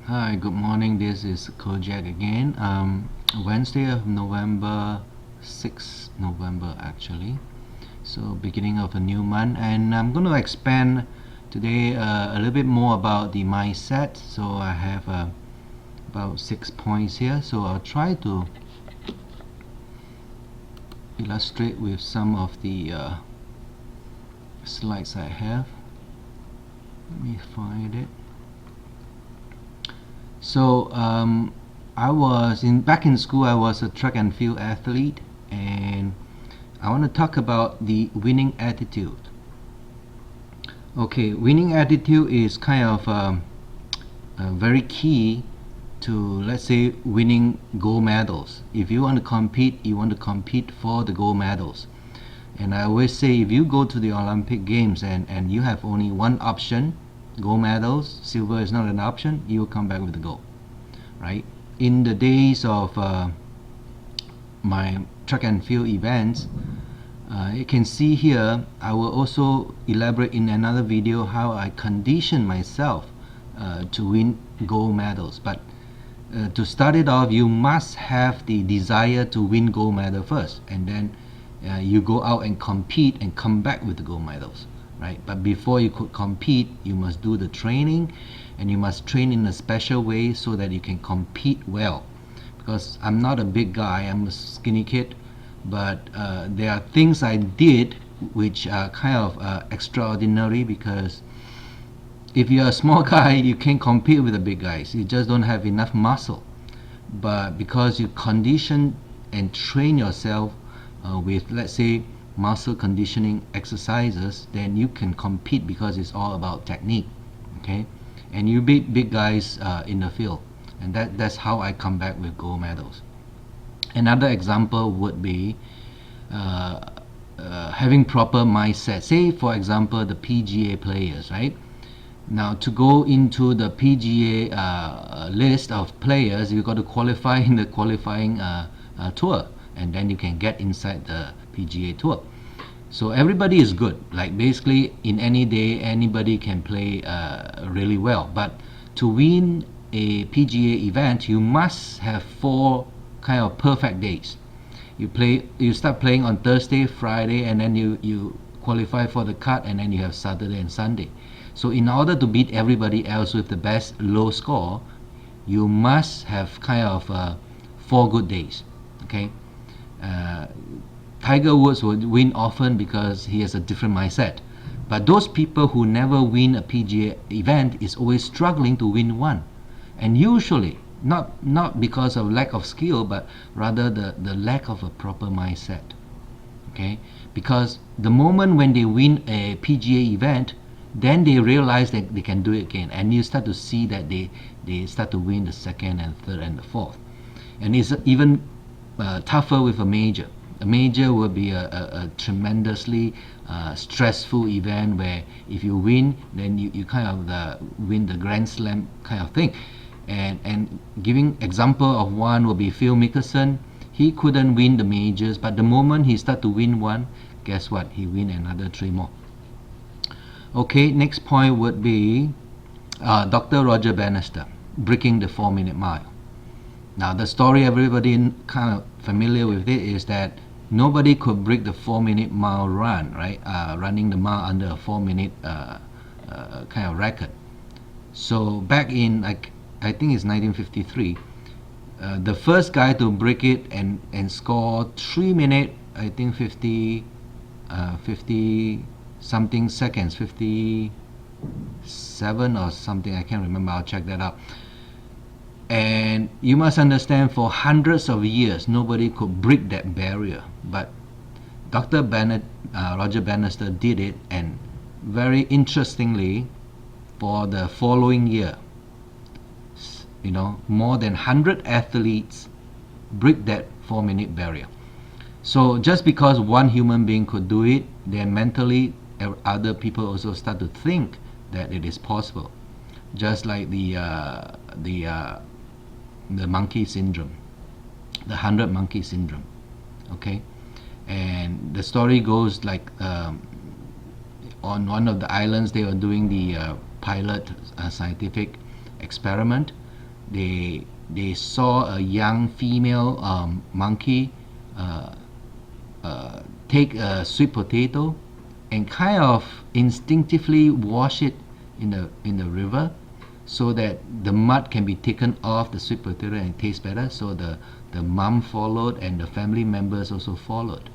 Hi, good morning. This is Kojak again. Wednesday of November, 6th November actually. So beginning of a new month, and I'm going to expand today a little bit more about the mindset. So I have about 6 points here. So I'll try to illustrate with some of the slides I have. Let me find it. So I was back in school. I was a track and field athlete, and I want to talk about the winning attitude. Okay, winning attitude is kind of very key to, let's say, winning gold medals. If you want to compete, you want to compete for the gold medals. And I always say, if you go to the Olympic Games and you have only one option, gold medals, silver is not an option, you will come back with the gold, right? In the days of my track and field events, you can see here, I will also elaborate in another video how I condition myself to win gold medals. But to start it off, you must have the desire to win gold medal first, and then you go out and compete and come back with the gold medals, right? But before you could compete, you must do the training, and you must train in a special way so that you can compete well. Because I'm not a big guy, I'm a skinny kid, but there are things I did which are kind of extraordinary, because if you're a small guy, you can't compete with the big guys. You just don't have enough muscle. But because you condition and train yourself with, let's say, muscle conditioning exercises, then you can compete, because it's all about technique. Okay, and you beat big guys in the field, and that's how I come back with gold medals. Another example would be having proper mindset. Say, for example, the PGA players, right? Now, to go into the PGA list of players, you got to qualify in the qualifying tour, and then you can get inside the PGA tour. So everybody is good. Like, basically, in any day, anybody can play really well. But to win a PGA event, you must have 4 kind of perfect days. You start playing on Thursday, Friday, and then you qualify for the cut, and then you have Saturday and Sunday. So in order to beat everybody else with the best low score, you must have kind of 4 good days. Okay, Tiger Woods would win often because he has a different mindset. But those people who never win a PGA event is always struggling to win one, and usually not because of lack of skill, but rather the lack of a proper mindset. Okay, because the moment when they win a PGA event, then they realize that they can do it again, and you start to see that they start to win the second and third and the fourth. And it's even tougher with a major. A major will be a tremendously stressful event, where if you win, then you kind of win the Grand Slam kind of thing. And giving example of one will be Phil Mickelson. He couldn't win the majors, but the moment he started to win one, guess what? He win another 3 more. Okay, next point would be Dr. Roger Bannister breaking the 4-minute mile. Now, the story everybody kind of familiar with it is that nobody could break the 4-minute mile run, right? Running the mile under a 4-minute kind of record. So back in, like, I think it's 1953, the first guy to break it and score 3 minute, I think 50 something seconds, 57 or something, I can't remember, I'll check that out. And you must understand, for hundreds of years nobody could break that barrier, but Dr. Roger Bannister did it. And very interestingly, for the following year, more than 100 athletes break that 4-minute barrier. So just because one human being could do it, then mentally other people also start to think that it is possible. Just like the monkey syndrome, the 100 monkey syndrome. Okay, and the story goes like on one of the islands they were doing the pilot scientific experiment. they saw a young female monkey uh, take a sweet potato and kind of instinctively wash it in the river so that the mud can be taken off the sweet potato and it tastes better. So the mom followed and the family members also followed.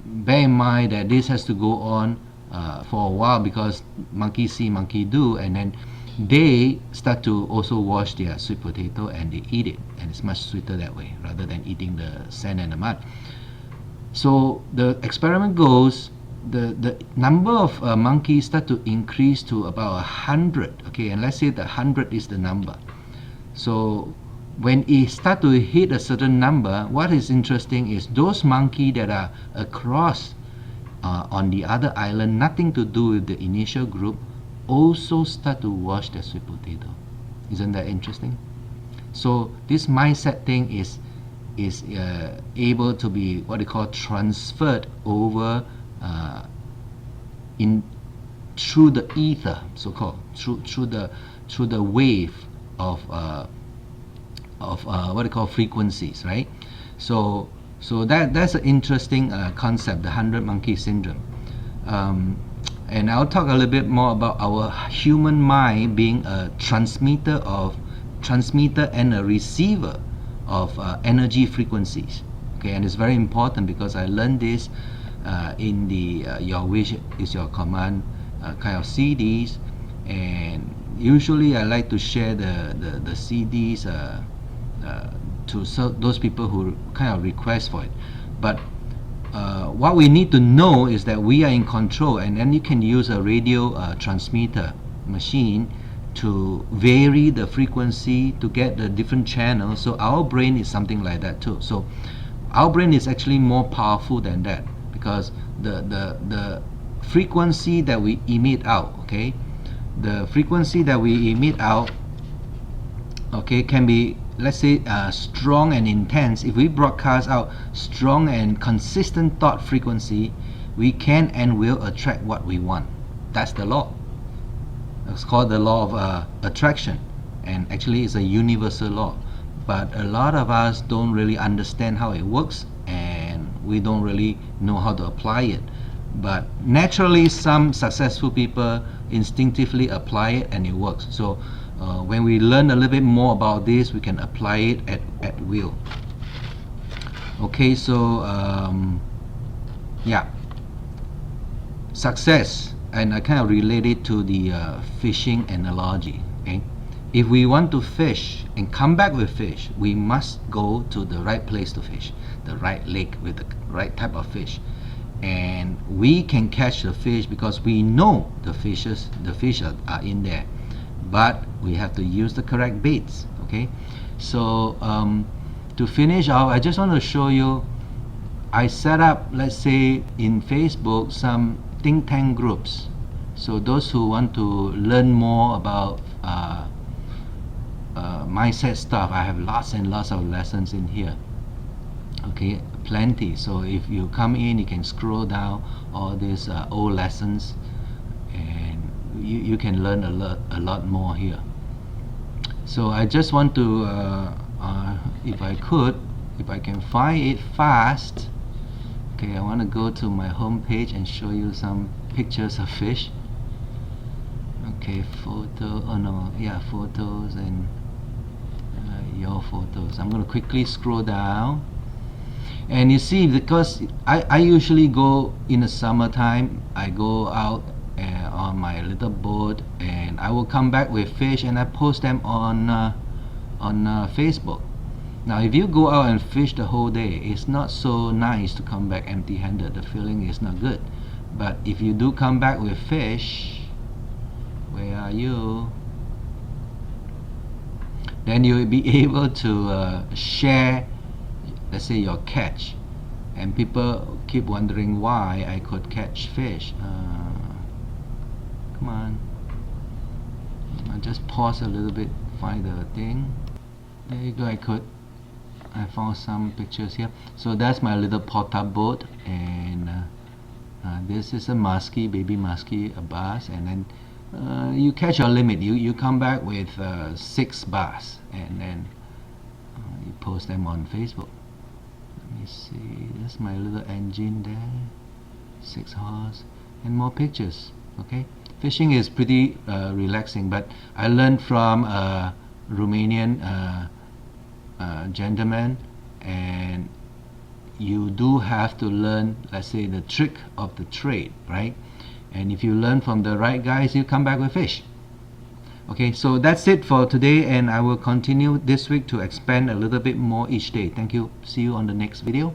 Bear in mind that this has to go on for a while because monkey see, monkey do, and then they start to also wash their sweet potato and they eat it, and it's much sweeter that way rather than eating the sand and the mud. So the experiment goes, the number of monkeys start to increase to about 100. Okay, and let's say the 100 is the number. So when it start to hit a certain number, what is interesting is those monkeys that are across on the other island, nothing to do with the initial group, also start to wash their sweet potato. Isn't that interesting? So this mindset thing is able to be what they call transferred over in through the ether, so-called through the wave of what they call frequencies, right? So that's an interesting concept, the 100 monkey syndrome. And I'll talk a little bit more about our human mind being a transmitter and a receiver of energy frequencies. Okay, and it's very important because I learned this in the Your Wish is Your Command kind of CDs, and usually I like to share the CDs to those people who kind of request for it. But what we need to know is that we are in control, and then you can use a radio transmitter machine to vary the frequency to get the different channels. So our brain is something like that too. So our brain is actually more powerful than that because the frequency that we emit out, okay, the frequency that we emit out, okay, can be, let's say, strong and intense. If we broadcast out strong and consistent thought frequency, we can and will attract what we want. That's the law. It's called the law of attraction, and actually it's a universal law, but a lot of us don't really understand how it works, and we don't really know how to apply it. But naturally, some successful people instinctively apply it and it works. So when we learn a little bit more about this, we can apply it at will. Okay, so yeah, success, and I kind of relate it to the fishing analogy. Okay, if we want to fish and come back with fish, we must go to the right place to fish, the right lake with the right type of fish, and we can catch the fish because we know the fish are in there, but we have to use the correct baits. Okay, so to finish off, I just want to show you, I set up, let's say in Facebook, some think tank groups. So those who want to learn more about mindset stuff, I have lots and lots of lessons in here. Okay, plenty. So if you come in, you can scroll down all these old lessons, and you can learn a lot more here. So I just want to if I can find it fast. Okay, I want to go to my home page and show you some pictures of fish. Okay, photo, oh no, yeah, photos and your photos. I'm going to quickly scroll down, and you see, because I usually go in the summertime, I go out on my little boat, and I will come back with fish, and I post them on Facebook. Now if you go out and fish the whole day, it's not so nice to come back empty-handed. The feeling is not good. But if you do come back with fish, where are you? Then you will be able to share, let's say, your catch. And people keep wondering why I could catch fish. Come on. I'll just pause a little bit, find the thing. There you go, I found some pictures here. So that's my little porta boat, and this is a muskie, baby muskie, a bass, and then you catch your limit. You come back with 6 bass, and then you post them on Facebook. Let me see, that's my little engine there, 6 horse, and more pictures. Okay, fishing is pretty relaxing, but I learned from a Romanian gentleman, and you do have to learn, let's say, the trick of the trade, right? And if you learn from the right guys, you come back with fish. Okay, so that's it for today, and I will continue this week to expand a little bit more each day. Thank you. See you on the next video.